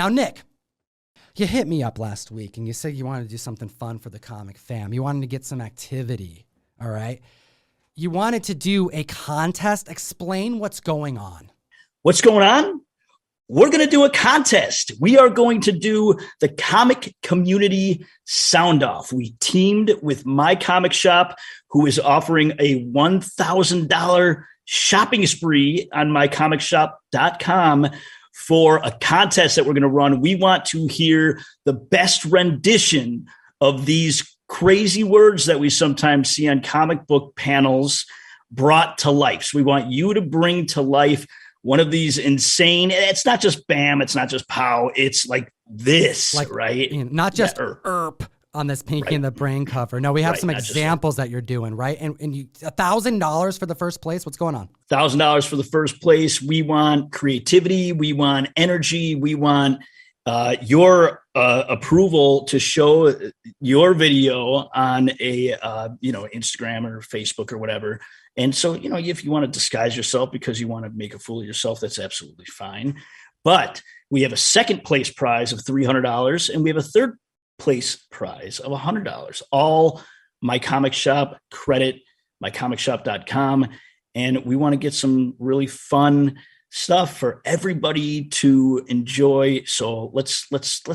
Now, Nick, you hit me up last week and you said you wanted to do something fun for the comic fam. You wanted to get some activity, all right? You wanted to do a contest. Explain what's going on. What's going on? We're going to do a contest. We are going to do the comic community sound off. We teamed with My Comic Shop, who is offering a $1,000 shopping spree on mycomicshop.com for a contest that we're going to run. We want to hear the best rendition of these crazy words that we sometimes see on comic book panels brought to life. So we want you to bring to life one of these insane, it's not just bam, it's not just pow, it's like this, like, right? You know, not just erp on this Pinky and the Brain cover. No, we have some examples that you're doing, right? And you $1,000 for the first place. What's going on? $1,000 for the first place. We want creativity. We want energy. We want your approval to show your video on a Instagram or Facebook or whatever. And so, if you want to disguise yourself because you want to make a fool of yourself, that's absolutely fine. But we have a second place prize of $300 and we have a third place prize of $100. All My Comic Shop credit, mycomicshop.com. And we want to get some really fun stuff for everybody to enjoy. So let's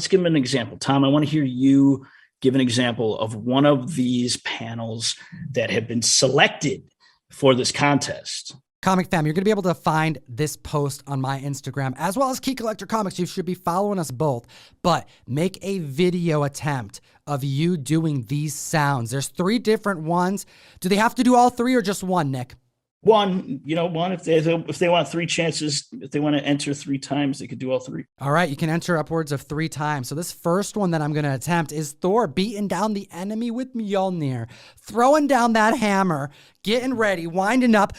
give them an example. Tom, I want to hear you give an example of one of these panels that have been selected for this contest. Comic fam, you're going to be able to find this post on my Instagram as well as Key Collector Comics. You should be following us both, but make a video attempt of you doing these sounds. There's 3 different ones. Do they have to do all 3 or just one, Nick? One, if they want 3 chances, if they want to enter 3 times, they could do all 3. All right, you can enter upwards of 3 times. So this first one that I'm going to attempt is Thor beating down the enemy with Mjolnir, throwing down that hammer, getting ready, winding up.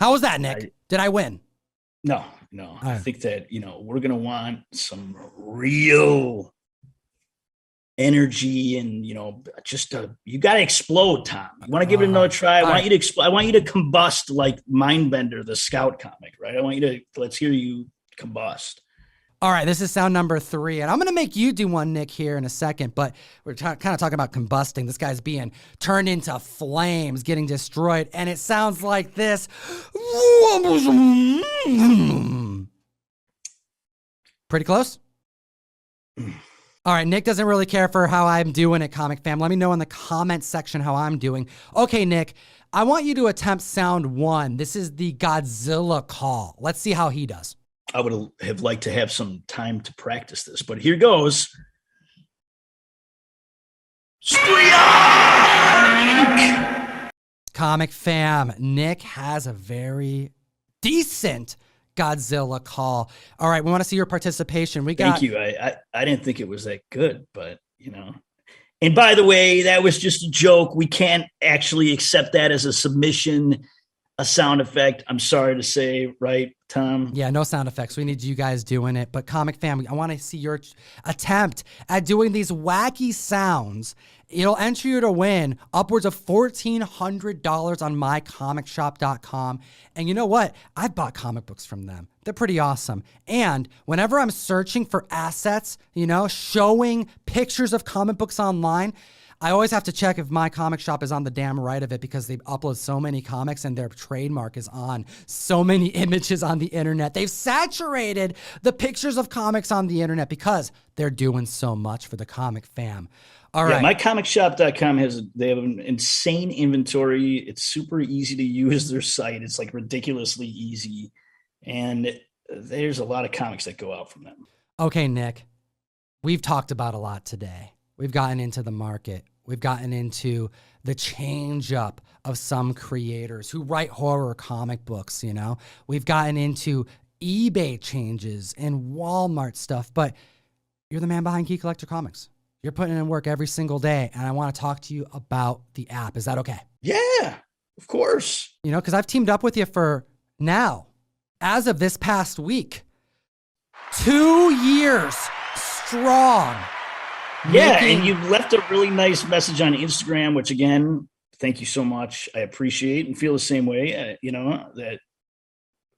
How was that, Nick? Did I win? No. I think that, we're going to want some real energy and you got to explode, Tom. You want to give it another try? I want you to combust like Mindbender, the Scout comic, right? Let's hear you combust. All right, this is sound number 3, and I'm going to make you do one, Nick, here in a second, but we're kind of talking about combusting. This guy's being turned into flames, getting destroyed, and it sounds like this. Pretty close? All right, Nick doesn't really care for how I'm doing it, comic fam. Let me know in the comments section how I'm doing. Okay, Nick, I want you to attempt sound 1. This is the Godzilla call. Let's see how he does. I would have liked to have some time to practice this, but here goes. Comic fam, Nick has a very decent Godzilla call. All right, we want to see your participation. Thank you. I didn't think it was that good, but And by the way, that was just a joke. We can't actually accept that as a submission, a sound effect. I'm sorry to say, right, Tom? Yeah, no sound effects. We need you guys doing it. But comic fam, I want to see your attempt at doing these wacky sounds. It'll enter you to win upwards of $1,400 on mycomicshop.com. And you know what? I've bought comic books from them. They're pretty awesome. And whenever I'm searching for assets, showing pictures of comic books online, I always have to check if My Comic Shop is on the damn right of it because they upload so many comics and their trademark is on so many images on the internet. They've saturated the pictures of comics on the internet because they're doing so much for the comic fam. All right. MyComicShop.com they have an insane inventory. It's super easy to use their site. It's like ridiculously easy. And there's a lot of comics that go out from them. Okay, Nick, we've talked about a lot today. We've gotten into the market. We've gotten into the change up of some creators who write horror comic books, We've gotten into eBay changes and Walmart stuff, but you're the man behind Key Collector Comics. You're putting in work every single day, and I want to talk to you about the app. Is that okay? Yeah, of course. Because I've teamed up with you for now, as of this past week, 2 years strong. Yeah, and you've left a really nice message on Instagram, which, again, thank you so much. I appreciate and feel the same way, that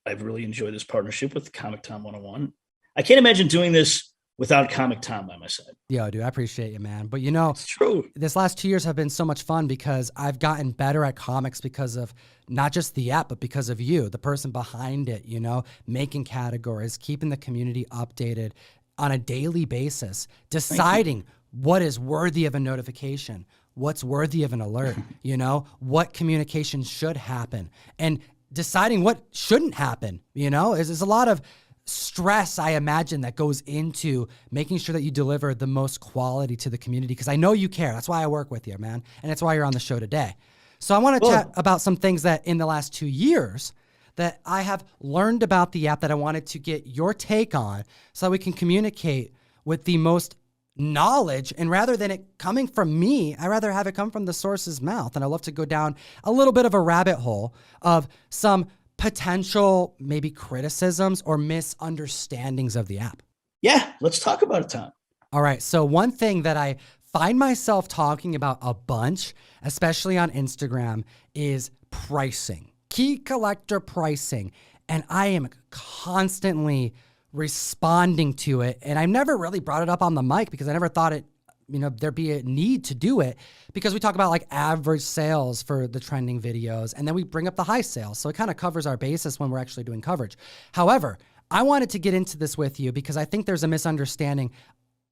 I've really enjoyed this partnership with Comictom101. I can't imagine doing this without Comic Tom by my side. Yo, dude, I appreciate you, man. But you know, It's true. This last 2 years have been so much fun because I've gotten better at comics because of not just the app, but because of you, the person behind it, you know, making categories, keeping the community updated on a daily basis, deciding what is worthy of a notification, what's worthy of an alert, you know, what communication should happen, and deciding what shouldn't happen, you know, is a lot of stress, I imagine, that goes into making sure that you deliver the most quality to the community, because I know you care. That's why I work with you, man. And that's why you're on the show today. So I want to chat about some things that in the last 2 years that I have learned about the app that I wanted to get your take on so we can communicate with the most knowledge. And rather than it coming from me, I rather have it come from the source's mouth. And I love to go down a little bit of a rabbit hole of some potential maybe criticisms or misunderstandings of the app. Yeah, let's talk about it, Tom. All right. So one thing that I find myself talking about a bunch, especially on Instagram, is pricing, key collector pricing. And I am constantly responding to it. And I've never really brought it up on the mic because I never thought it, you know, there'd be a need to do it, because we talk about like average sales for the trending videos, and then we bring up the high sales. So it kind of covers our basis when we're actually doing coverage. However, I wanted to get into this with you because I think there's a misunderstanding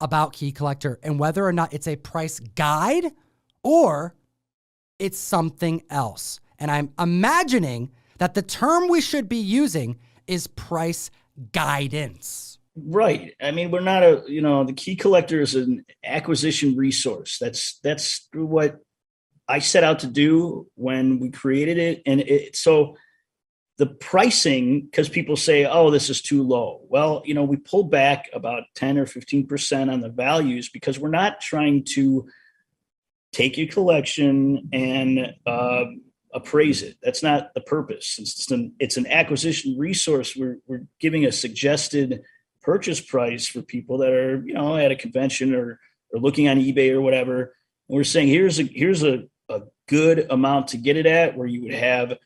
about Key Collector and whether or not it's a price guide or it's something else. And I'm imagining that the term we should be using is price guidance. Right. I mean, we're not the Key Collector is an acquisition resource. That's what I set out to do when we created it. And so the pricing, because people say, oh, this is too low. Well, you know, we pulled back about 10 or 15% on the values because we're not trying to take your collection and appraise it. That's not the purpose. It's an acquisition resource. We're giving a suggested purchase price for people that are, you know, at a convention or looking on eBay or whatever. And we're saying here's a good amount to get it at, where you would have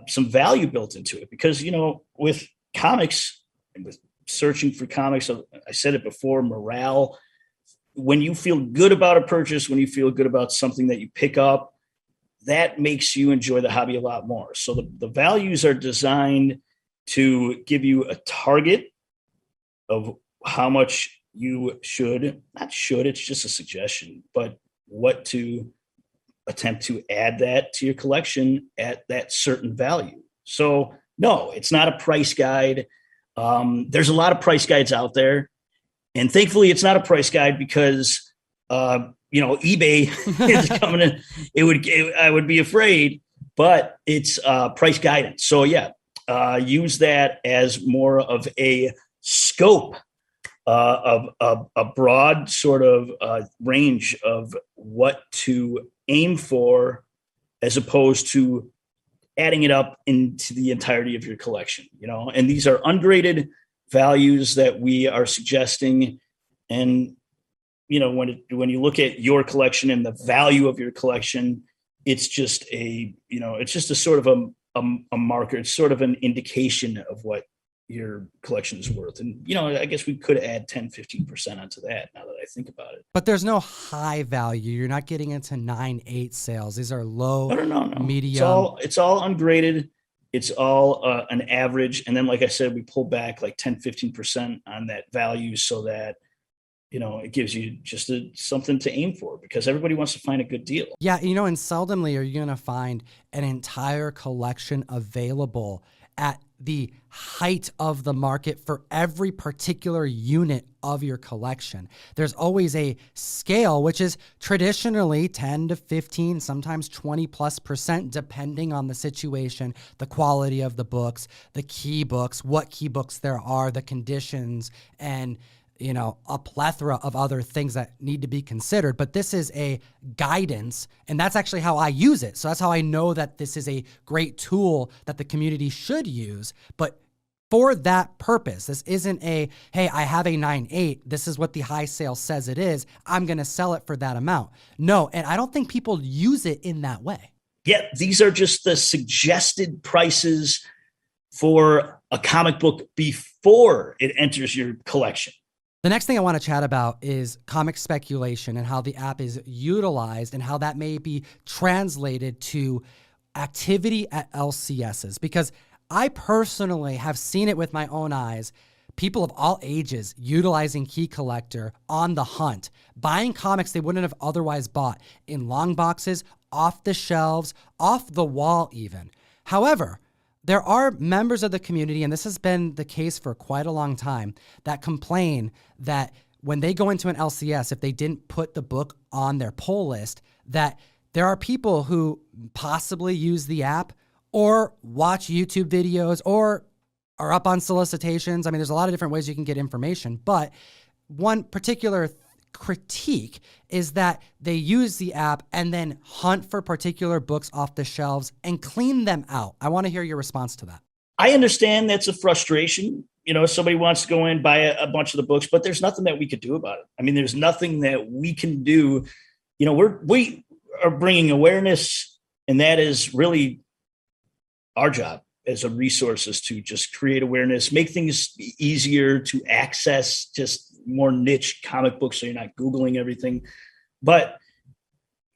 some value built into it. Because, you know, with comics and with searching for comics, I said it before, morale. When you feel good about a purchase, when you feel good about something that you pick up, that makes you enjoy the hobby a lot more. So the values are designed to give you a target of how much you it's just a suggestion, but what to attempt to add that to your collection at that certain value. So no, it's not a price guide. There's a lot of price guides out there, and thankfully it's not a price guide because, eBay is coming in. I would be afraid, but it's price guidance. So yeah, use that as more of a scope of a broad sort of range of what to aim for, as opposed to adding it up into the entirety of your collection, you know. And these are ungraded values that we are suggesting. And, you know, when you look at your collection and the value of your collection, it's just a sort of a marker. It's sort of an indication of what your collection is worth. And, you know, I guess we could add 10, 15% onto that now that I think about it. But there's no high value. You're not getting into 9.8 sales. These are low, No. medium. It's all ungraded. It's all an average. And then, like I said, we pull back like 10, 15% on that value so that, you know, it gives you just something to aim for, because everybody wants to find a good deal. Yeah. You know, and seldomly are you going to find an entire collection available at the height of the market for every particular unit of your collection. There's always a scale, which is traditionally 10 to 15, sometimes 20+%, depending on the situation, the quality of the books, the key books, what key books there are, the conditions, and, you know, a plethora of other things that need to be considered. But this is a guidance, and that's actually how I use it. So that's how I know that this is a great tool that the community should use. But for that purpose, this isn't a, hey, I have a 9.8. This is what the high sale says it is. I'm going to sell it for that amount. No, and I don't think people use it in that way. Yeah, these are just the suggested prices for a comic book before it enters your collection. The next thing I want to chat about is comic speculation and how the app is utilized and how that may be translated to activity at LCSs. Because I personally have seen it with my own eyes, people of all ages utilizing KeyCollector on the hunt, buying comics they wouldn't have otherwise bought in long boxes, off the shelves, off the wall even. However, there are members of the community, and this has been the case for quite a long time, that complain that when they go into an LCS, if they didn't put the book on their pull list, that there are people who possibly use the app or watch YouTube videos or are up on solicitations. I mean, there's a lot of different ways you can get information, but one particular critique is that they use the app and then hunt for particular books off the shelves and clean them out. I want to hear your response to that. I understand that's a frustration. You know, somebody wants to go in, buy a bunch of the books, but there's nothing that we could do about it. I mean, there's nothing that we can do. You know, we are bringing awareness, and that is really our job as a resource, is to just create awareness, make things easier to access, just more niche comic books so you're not Googling everything. But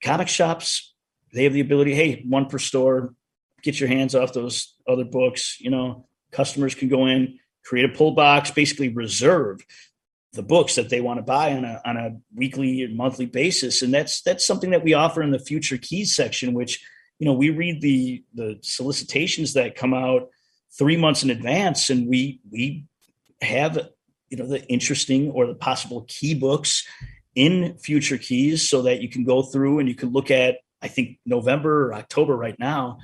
comic shops, they have the ability, hey, one per store, get your hands off those other books. You know, customers can go in, create a pull box, basically reserve the books that they want to buy on a weekly or monthly basis. And that's something that we offer in the Future Keys section, which, you know, we read the solicitations that come out 3 months in advance, and we have, you know, the interesting or the possible key books in Future Keys so that you can go through and you can look at, I think, November or October right now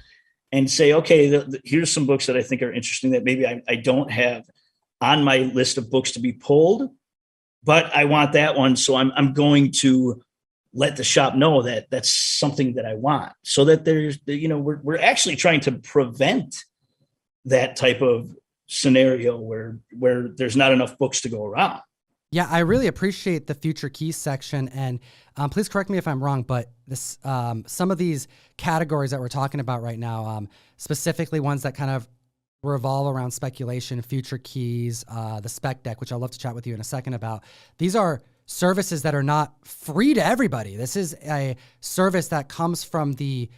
and say, okay, here's some books that I think are interesting that maybe I don't have on my list of books to be pulled, but I want that one. So I'm going to let the shop know that that's something that I want, so that there's, you know, we're actually trying to prevent that type of scenario where there's not enough books to go around. Yeah, I really appreciate the Future Keys section, and please correct me if I'm wrong, but this some of these categories that we're talking about right now, specifically ones that kind of revolve around speculation, Future Keys, the spec deck, which I'd love to chat with you in a second about. These are services that are not free to everybody. This is a service that comes from the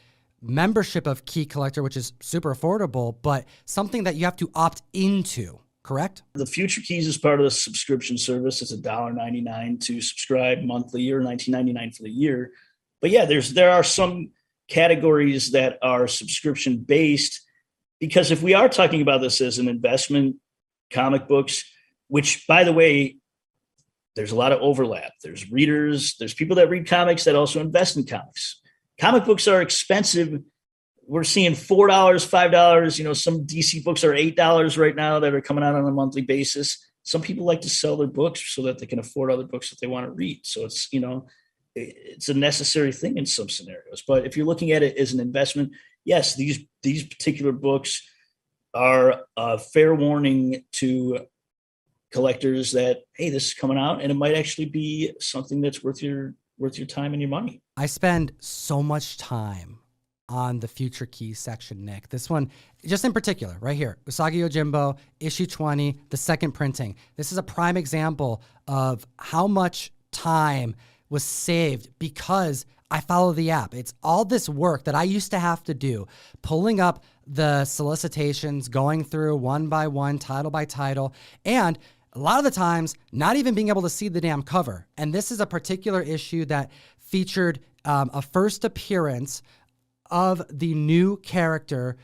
membership of KeyCollector, which is super affordable, but something that you have to opt into, correct? The Future Keys is part of the subscription service. It's $1.99 to subscribe monthly, or $19.99 for the year. But yeah, there are some categories that are subscription based, because if we are talking about this as an investment, comic books, which, by the way, there's a lot of overlap. There's readers, there's people that read comics that also invest in comics. Comic books are expensive. We're seeing $4, $5. You know, some DC books are $8 right now that are coming out on a monthly basis. Some people like to sell their books so that they can afford other books that they want to read. So it's, you know, it's a necessary thing in some scenarios. But if you're looking at it as an investment, yes, these particular books are a fair warning to collectors that, hey, this is coming out and it might actually be something that's worth your time and your money. I spend so much time on the Future Keys section, Nick. This one, just in particular, right here, Usagi Yojimbo, issue 20, the second printing. This is a prime example of how much time was saved because I follow the app. It's all this work that I used to have to do, pulling up the solicitations, going through one by one, title by title, and a lot of the times not even being able to see the damn cover. And this is a particular issue that featured a first appearance of the new character,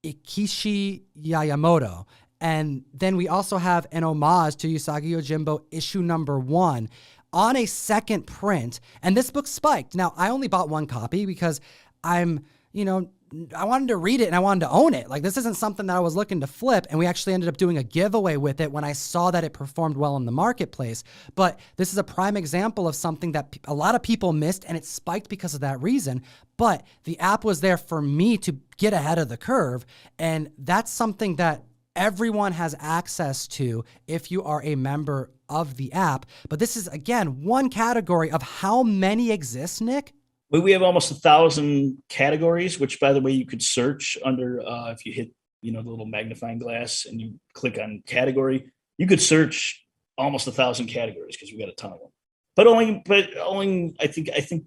Ikishi Yayamoto. And then we also have an homage to Usagi Yojimbo issue number 1 on a second print. And this book spiked. Now, I only bought one copy because I wanted to read it and I wanted to own it. Like, this isn't something that I was looking to flip. And we actually ended up doing a giveaway with it when I saw that it performed well in the marketplace. But this is a prime example of something that a lot of people missed, and it spiked because of that reason. But the app was there for me to get ahead of the curve. And that's something that everyone has access to if you are a member of the app. But this is, again, one category of how many exist, Nick? We have almost 1,000 categories, which, by the way, you could search under if you hit the little magnifying glass, and you click on category, you could search almost 1,000 categories because we got a ton of them. But only I think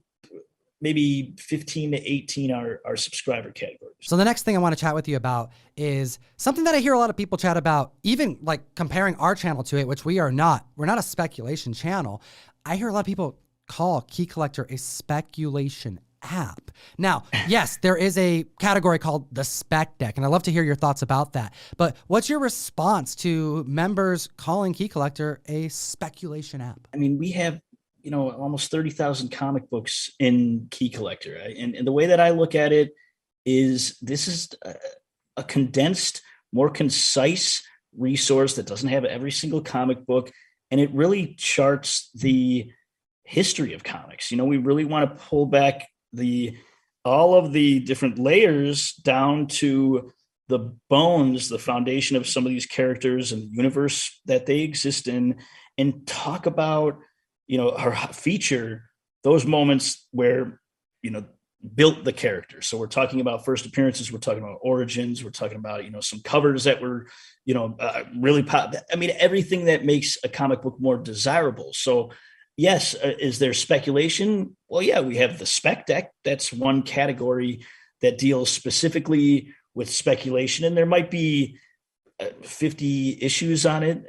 maybe 15 to 18 are subscriber categories. So the next thing I want to chat with you about is something that I hear a lot of people chat about, even like comparing our channel to it, which we are not. We're not a speculation channel. I hear a lot of people call Key Collector a speculation app. Now, yes, there is a category called the spec deck, and I'd love to hear your thoughts about that. But what's your response to members calling Key Collector a speculation app? I mean, we have almost 30,000 comic books in Key Collector. Right? And the way that I look at it is this is a condensed, more concise resource that doesn't have every single comic book. And it really charts the history of comics. We really want to pull back all of the different layers down to the bones, the foundation of some of these characters and the universe that they exist in, and talk about feature those moments where, built the character. So we're talking about first appearances. We're talking about origins. We're talking about, some covers that were, really pop. I mean, everything that makes a comic book more desirable. So yes, is there speculation? Well, yeah, we have the spec deck. That's one category that deals specifically with speculation. And there might be 50 issues on it.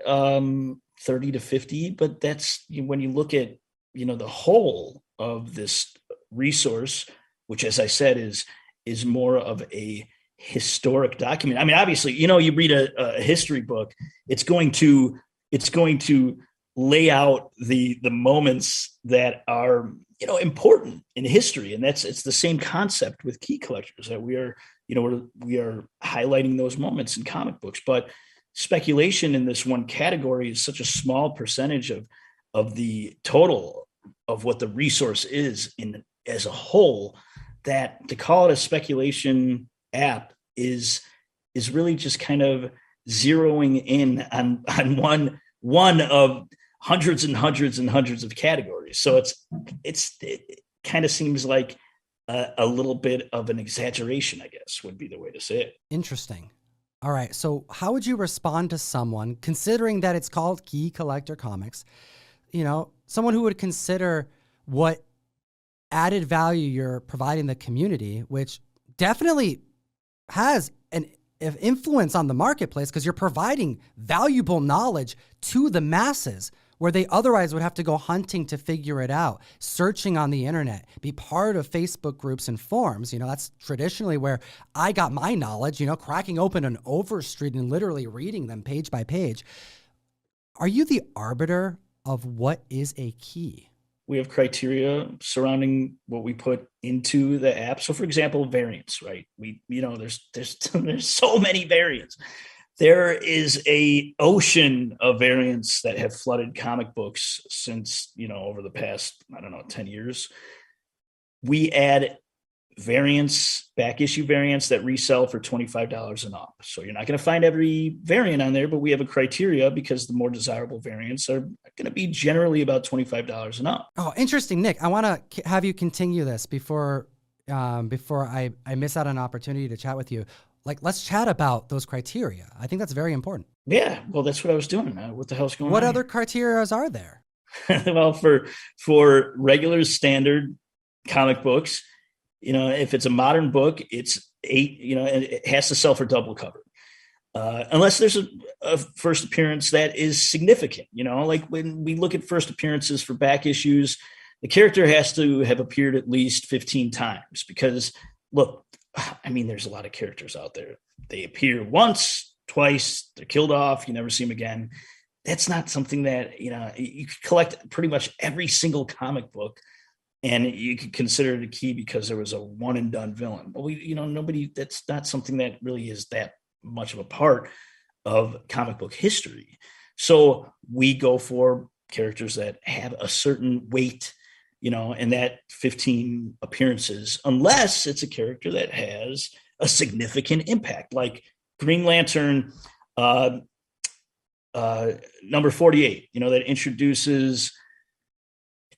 30 to 50, but that's when you look at, the whole of this resource, which, as I said, is more of a historic document. I mean, obviously, you read a history book, it's going to lay out the moments that are, important in history. And it's the same concept with Key Collectors, that we are highlighting those moments in comic books. But speculation in this one category is such a small percentage of the total of what the resource is in as a whole, that to call it a speculation app is really just kind of zeroing in on one of hundreds and hundreds and hundreds of categories. So it kind of seems like a little bit of an exaggeration, I guess, would be the way to say it. Interesting. All right. So how would you respond to someone, considering that it's called Key Collector Comics, someone who would consider what added value you're providing the community, which definitely has an influence on the marketplace because you're providing valuable knowledge to the masses where they otherwise would have to go hunting to figure it out, searching on the internet, be part of Facebook groups and forums. That's traditionally where I got my knowledge, cracking open an Overstreet and literally reading them page by page. Are you the arbiter of what is a key? We have criteria surrounding what we put into the app. So, for example, variants, right? There's so many variants. There is a ocean of variants that have flooded comic books since, over the past, 10 years. We add variants, back issue variants that resell for $25 and up. So you're not going to find every variant on there, but we have a criteria because the more desirable variants are going to be generally about $25 and up. Oh, interesting, Nick. I want to have you continue this before I miss out on an opportunity to chat with you. Let's chat about those criteria. I think that's very important. Yeah, well, that's what I was doing. What the hell's going on? What other criteria are there? Well, for regular standard comic books, if it's a modern book, it's 8, and it has to sell for double cover. Unless there's a first appearance that is significant, like when we look at first appearances for back issues, the character has to have appeared at least 15 times because, look, I mean, there's a lot of characters out there. They appear once, twice, they're killed off, you never see them again. That's not something that, you could collect pretty much every single comic book and you could consider it a key because there was a one and done villain. But that's not something that really is that much of a part of comic book history. So we go for characters that have a certain weight, and that 15 appearances, unless it's a character that has a significant impact, like Green Lantern, number 48, that introduces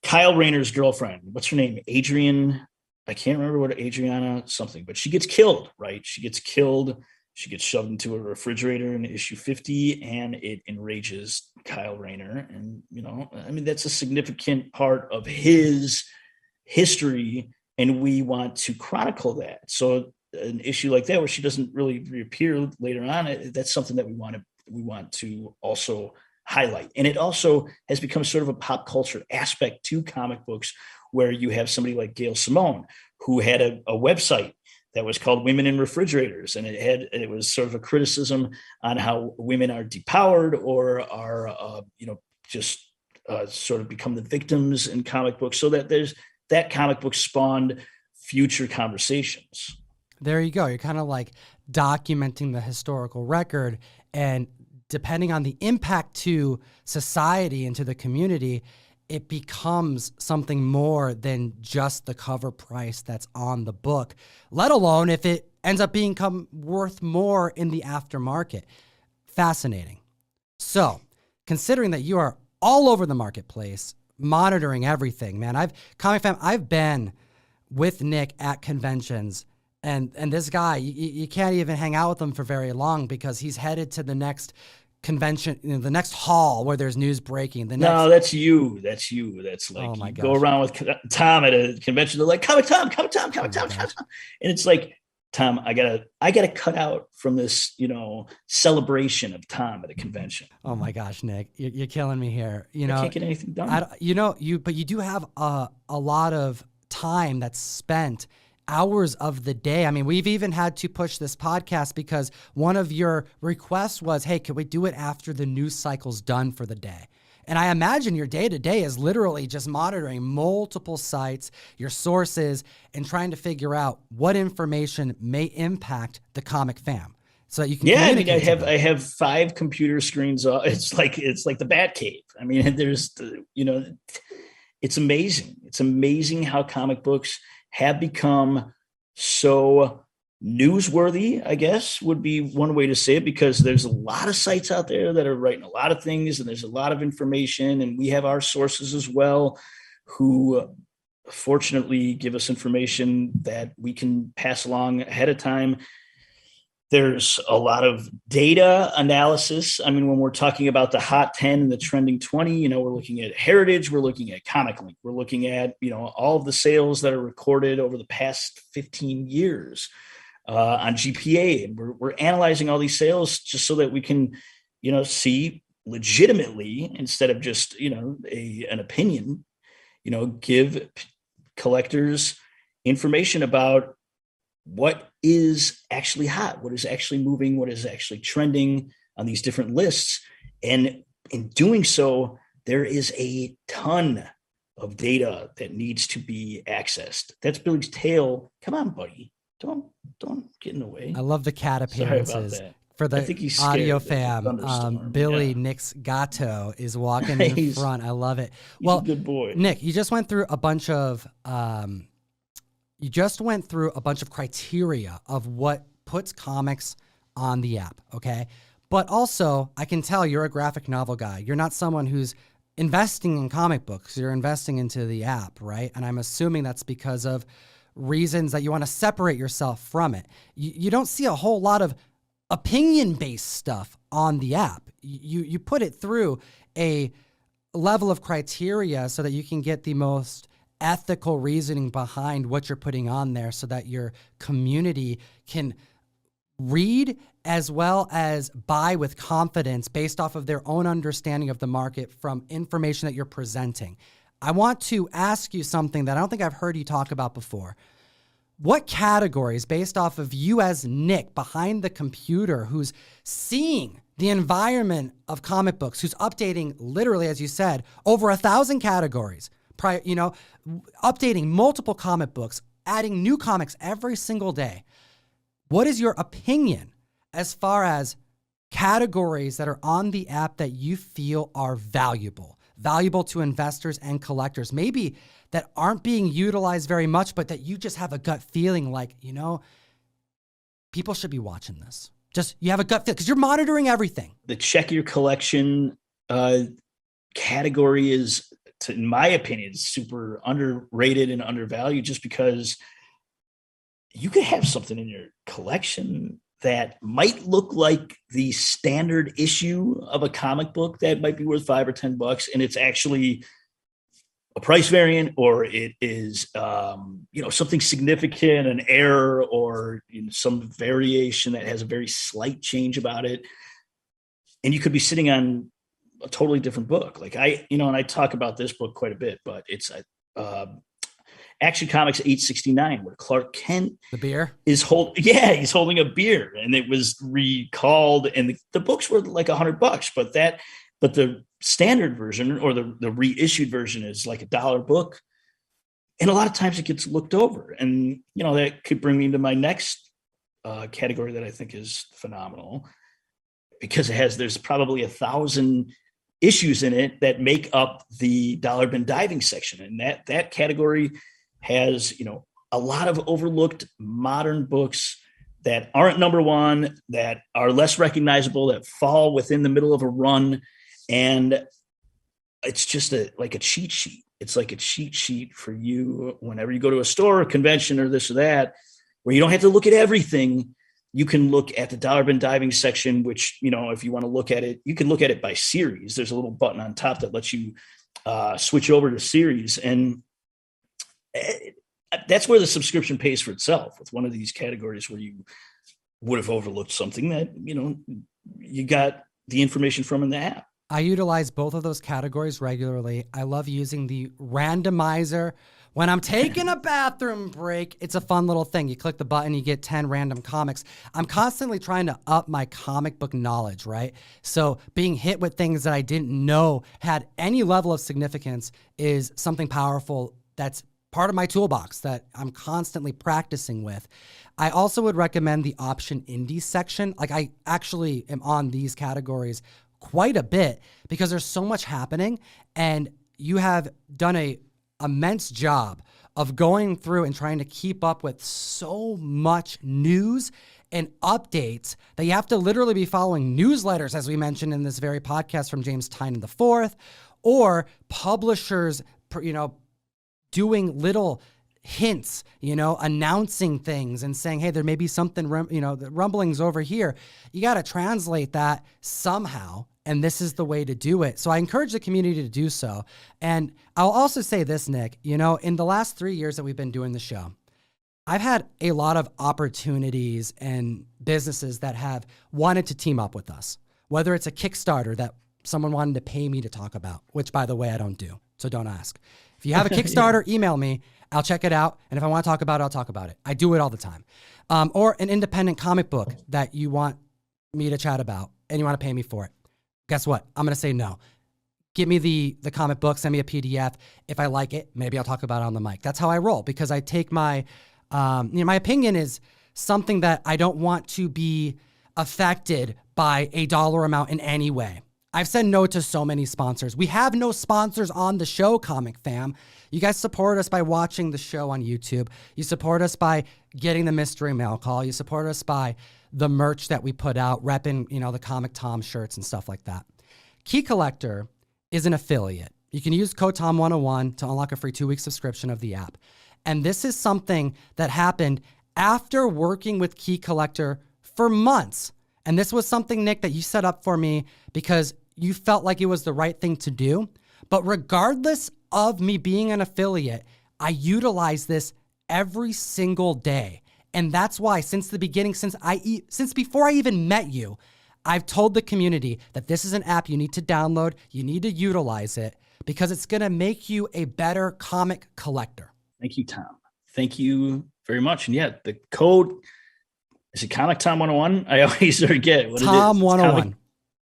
Kyle Rayner's girlfriend. What's her name? Adrian. I can't remember what Adriana something, but she gets killed, right? She gets killed. She gets shoved into a refrigerator in issue 50, and it enrages Kyle Rayner. And, I mean, that's a significant part of his history, and we want to chronicle that. So an issue like that, where she doesn't really reappear later on, that's something that we want to also highlight. And it also has become sort of a pop culture aspect to comic books, where you have somebody like Gail Simone, who had a website that was called Women in Refrigerators. And it was sort of a criticism on how women are depowered or are, just sort of become the victims in comic books, so that that comic book spawned future conversations. There you go. You're kind of like documenting the historical record, and depending on the impact to society and to the community, it becomes something more than just the cover price that's on the book, let alone if it ends up being worth more in the aftermarket. Fascinating. So, considering that you are all over the marketplace, monitoring everything, man, I've been with Nick at conventions, and this guy, you can't even hang out with him for very long, because he's headed to the next convention, the next hall where there's news breaking. No, that's you. That's like, oh my you gosh, go around with Tom at a convention. They're like, Comic Tom. And it's like, Tom, I gotta cut out from this, celebration of Tom at a convention. Oh my gosh, Nick, you're killing me here. I can't get anything done. But you do have a lot of time that's spent, hours of the day. I mean, we've even had to push this podcast because one of your requests was, hey, can we do it after the news cycle's done for the day? And I imagine your day-to-day is literally just monitoring multiple sites, your sources, and trying to figure out what information may impact the comic fam, so that you can communicate. I have 5 computer screens. It's like the Bat Cave. I mean, there's, it's amazing. It's amazing how comic books have become so newsworthy, I guess would be one way to say it, because there's a lot of sites out there that are writing a lot of things, and there's a lot of information, and we have our sources as well, who fortunately give us information that we can pass along ahead of time. There's a lot of data analysis. I mean, when we're talking about the hot 10 and the trending 20, we're looking at Heritage, we're looking at Comic Link, we're looking at, all of the sales that are recorded over the past 15 years on GPA. And we're analyzing all these sales just so that we can, see legitimately, instead of just, an opinion, give collectors information about what is actually hot, what is actually moving, what is actually trending on these different lists. And in doing so, there is a ton of data that needs to be accessed. That's Billy's tail. Come on, buddy. Don't get in the way. I love the cat appearances. For the audio fam, Billy, Nick's gato, is walking in front. I love it. Well, he's a good boy. Nick, you just went through a bunch of criteria of what puts comics on the app, okay? But also, I can tell you're a graphic novel guy. You're not someone who's investing in comic books. You're investing into the app, right? And I'm assuming that's because of reasons that you want to separate yourself from it. You don't see a whole lot of opinion-based stuff on the app. You put it through a level of criteria so that you can get the most ethical reasoning behind what you're putting on there, so that your community can read as well as buy with confidence based off of their own understanding of the market from information that you're presenting. I want to ask you something that I don't think I've heard you talk about before. What categories, based off of you as Nick behind the computer, who's seeing the environment of comic books, who's updating literally, as you said, over 1,000 categories, updating multiple comic books, adding new comics every single day. What is your opinion as far as categories that are on the app that you feel are valuable to investors and collectors, maybe that aren't being utilized very much, but that you just have a gut feeling like, people should be watching this? Just, you have a gut feel because you're monitoring everything. The check your collection category is, in my opinion, super underrated and undervalued, just because you could have something in your collection that might look like the standard issue of a comic book that might be worth $5 or $10, and it's actually a price variant, or it is something significant, an error, or some variation that has a very slight change about it, and you could be sitting on a totally different book. Like and I talk about this book quite a bit, but it's Action Comics 869, where Clark Kent, the beer, he's holding a beer, and it was recalled, and the books were like $100, but the standard version, or the reissued version, is like $1 book, and a lot of times it gets looked over, and that could bring me to my next category that I think is phenomenal, because there's probably 1,000 issues in it that make up the dollar bin diving section, and that category has a lot of overlooked modern books that aren't number one, that are less recognizable, that fall within the middle of a run, and it's just like a cheat sheet. It's like a cheat sheet for you whenever you go to a store or convention or this or that, where you don't have to look at everything. You can look at the dollar bin diving section, which, if you want to look at it, you can look at it by series. There's a little button on top that lets you switch over to series. And that's where the subscription pays for itself, with one of these categories where you would have overlooked something that, you got the information from in the app. I utilize both of those categories regularly. I love using the randomizer when I'm taking a bathroom break. It's a fun little thing. You click the button, you get 10 random comics. I'm constantly trying to up my comic book knowledge, right? So being hit with things that I didn't know had any level of significance is something powerful that's part of my toolbox that I'm constantly practicing with. I also would recommend the option indie section. Like, I actually am on these categories quite a bit because there's so much happening, and you have done a immense job of going through and trying to keep up with so much news and updates that you have to literally be following newsletters, as we mentioned in this very podcast, from James Tynion IV, or publishers, doing little hints, announcing things and saying, hey, there may be something, the rumblings over here. You got to translate that somehow, and this is the way to do it. So I encourage the community to do so. And I'll also say this, Nick, in the last 3 years that we've been doing the show, I've had a lot of opportunities and businesses that have wanted to team up with us, whether it's a Kickstarter that someone wanted to pay me to talk about, which, by the way, I don't do, so don't ask. If you have a Kickstarter, email me. I'll check it out. And if I want to talk about it, I'll talk about it. I do it all the time. Or an independent comic book that you want me to chat about and you want to pay me for it. Guess what? I'm going to say no. Give me the comic book, send me a PDF. If I like it, maybe I'll talk about it on the mic. That's how I roll, because I take my opinion is something that I don't want to be affected by a dollar amount in any way. I've said no to so many sponsors. We have no sponsors on the show, Comic Fam. You guys support us by watching the show on YouTube. You support us by getting the mystery mail call. You support us by the merch that we put out, repping, the Comic Tom shirts and stuff like that. Key Collector is an affiliate. You can use code Tom101 to unlock a free 2-week subscription of the app. And this is something that happened after working with Key Collector for months. And this was something, Nick, that you set up for me because you felt like it was the right thing to do. But regardless of me being an affiliate, I utilize this every single day. And that's why since the beginning, since before I even met you, I've told the community that this is an app you need to download, you need to utilize it, because it's going to make you a better comic collector. Thank you, Tom. Thank you very much. And yeah, the code, is it Comictom101? I always forget what Tom101. it is.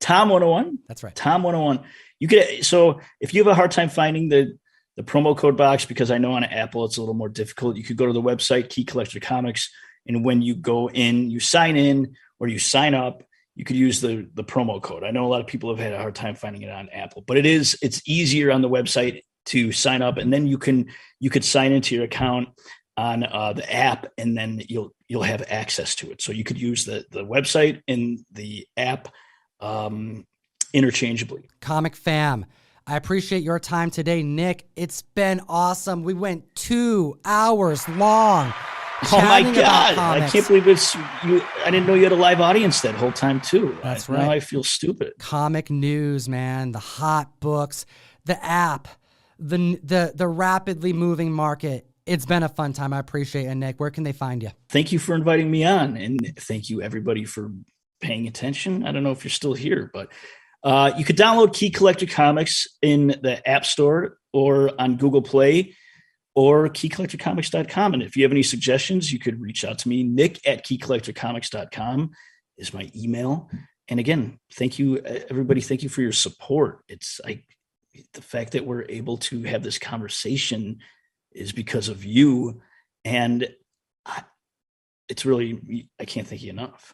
Tom101? That's right. Tom101. So if you have a hard time finding the promo code box, because I know on Apple it's a little more difficult, you could go to the website, KeyCollectorComics, and when you go in, you sign in or you sign up, you could use the promo code. I know a lot of people have had a hard time finding it on Apple, but it's easier on the website to sign up, and then you could sign into your account on the app, and then you'll have access to it. So you could use the website and the app interchangeably. Comic Fam, I appreciate your time today, Nick. It's been awesome. We went 2 hours long Oh my chatting about God. I comics. can't believe it's you. I didn't know you had a live audience that whole time too. That's Now right. I feel stupid. Comic news, man, the hot books, the app, the rapidly moving market. It's been a fun time. I appreciate it, Nick. Where can they find you? Thank you for inviting me on. And thank you everybody for paying attention. I don't know if you're still here, but you could download Key Collector Comics in the App Store or on Google Play or KeyCollectorComics.com. And if you have any suggestions, you could reach out to me. Nick@KeyCollectorComics.com is my email. And again, thank you, everybody. Thank you for your support. It's the fact that we're able to have this conversation is because of you. And it's really, I can't thank you enough.